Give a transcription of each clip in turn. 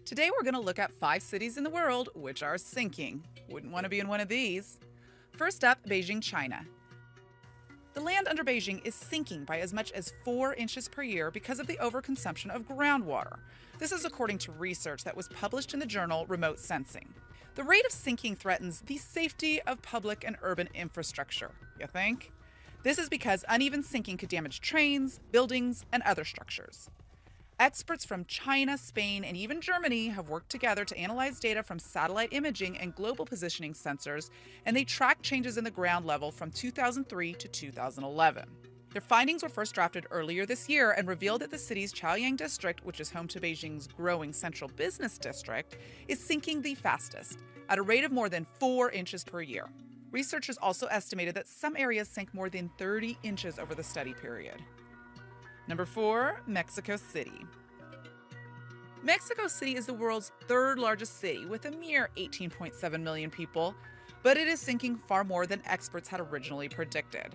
Today we're going to look at 5 cities in the world which are sinking. Wouldn't want to be in one of these. First up, Beijing, China. The land under Beijing is sinking by as much as 4 inches per year because of the overconsumption of groundwater. This is according to research that was published in the journal Remote Sensing. The rate of sinking threatens the safety of public and urban infrastructure, you think? This is because uneven sinking could damage trains, buildings, and other structures. Experts from China, Spain, and even Germany have worked together to analyze data from satellite imaging and global positioning sensors, and they tracked changes in the ground level from 2003 to 2011. Their findings were first drafted earlier this year and revealed that the city's Chaoyang district, which is home to Beijing's growing central business district, is sinking the fastest, at a rate of more than 4 inches per year. Researchers also estimated that some areas sank more than 30 inches over the study period. Number 4, Mexico City. Mexico City is the world's 3rd largest city with a mere 18.7 million people, but it is sinking far more than experts had originally predicted.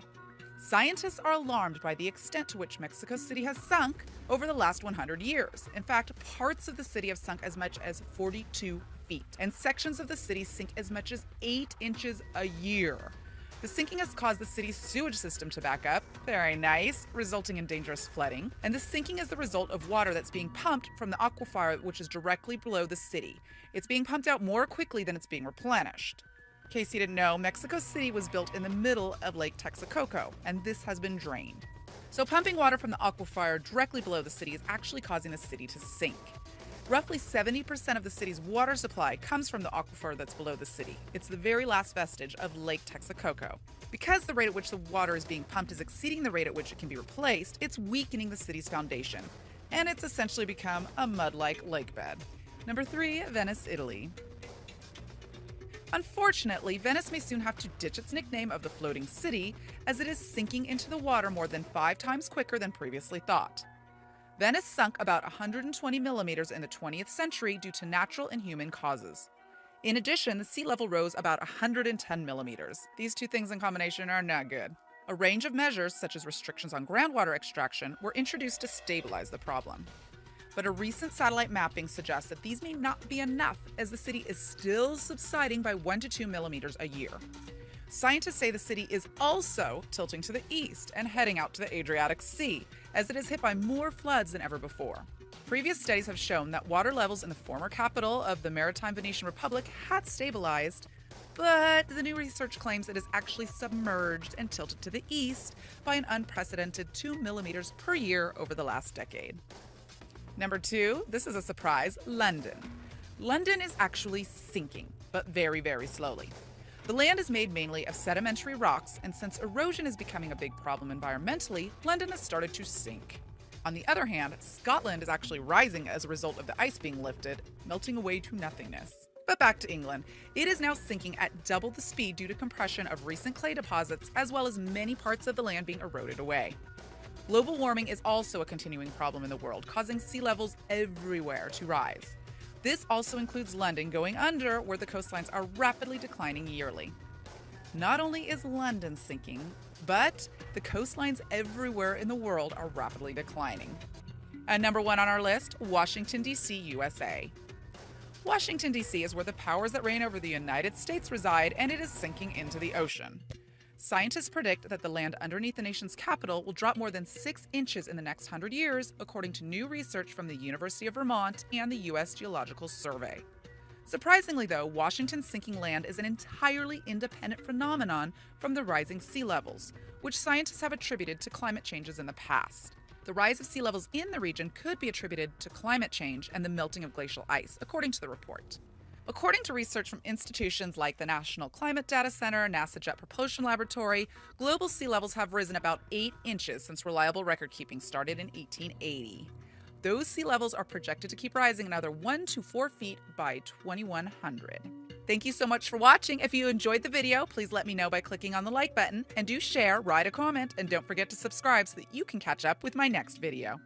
Scientists are alarmed by the extent to which Mexico City has sunk over the last 100 years. In fact, parts of the city have sunk as much as 42 feet, and sections of the city sink as much as 8 inches a year. The sinking has caused the city's sewage system to back up, very nice, resulting in dangerous flooding. And the sinking is the result of water that's being pumped from the aquifer, which is directly below the city. It's being pumped out more quickly than it's being replenished. In case you didn't know, Mexico City was built in the middle of Lake Texcoco, and this has been drained. So pumping water from the aquifer directly below the city is actually causing the city to sink. Roughly 70% of the city's water supply comes from the aquifer that's below the city. It's the very last vestige of Lake Texcoco. Because the rate at which the water is being pumped is exceeding the rate at which it can be replaced, it's weakening the city's foundation, and it's essentially become a mud-like lake bed. Number 3, Venice, Italy. Unfortunately, Venice may soon have to ditch its nickname of the floating city, as it is sinking into the water more than 5 times quicker than previously thought. Venice sunk about 120 millimeters in the 20th century due to natural and human causes. In addition, the sea level rose about 110 millimeters. These two things in combination are not good. A range of measures, such as restrictions on groundwater extraction, were introduced to stabilize the problem. But a recent satellite mapping suggests that these may not be enough, as the city is still subsiding by 1 to 2 millimeters a year. Scientists say the city is also tilting to the east and heading out to the Adriatic Sea, as it is hit by more floods than ever before. Previous studies have shown that water levels in the former capital of the maritime Venetian Republic had stabilized, but the new research claims it is actually submerged and tilted to the east by an unprecedented 2 millimeters per year over the last decade. Number 2, this is a surprise, London. London is actually sinking, but very, very slowly. The land is made mainly of sedimentary rocks, and since erosion is becoming a big problem environmentally, London has started to sink. On the other hand, Scotland is actually rising as a result of the ice being lifted, melting away to nothingness. But back to England. It is now sinking at double the speed due to compression of recent clay deposits, as well as many parts of the land being eroded away. Global warming is also a continuing problem in the world, causing sea levels everywhere to rise. This also includes London going under, where the coastlines are rapidly declining yearly. Not only is London sinking, but the coastlines everywhere in the world are rapidly declining. And number 1 on our list, Washington, D.C., USA. Washington, D.C. is where the powers that reign over the United States reside, and it is sinking into the ocean. Scientists predict that the land underneath the nation's capital will drop more than 6 inches in the next 100 years, according to new research from the University of Vermont and the U.S. Geological Survey. Surprisingly, though, Washington's sinking land is an entirely independent phenomenon from the rising sea levels, which scientists have attributed to climate changes in the past. The rise of sea levels in the region could be attributed to climate change and the melting of glacial ice, according to the report. According to research from institutions like the National Climate Data Center, NASA Jet Propulsion Laboratory, global sea levels have risen about 8 inches since reliable record-keeping started in 1880. Those sea levels are projected to keep rising another 1 to 4 feet by 2100. Thank you so much for watching. If you enjoyed the video, please let me know by clicking on the like button, and do share, write a comment, and don't forget to subscribe so that you can catch up with my next video.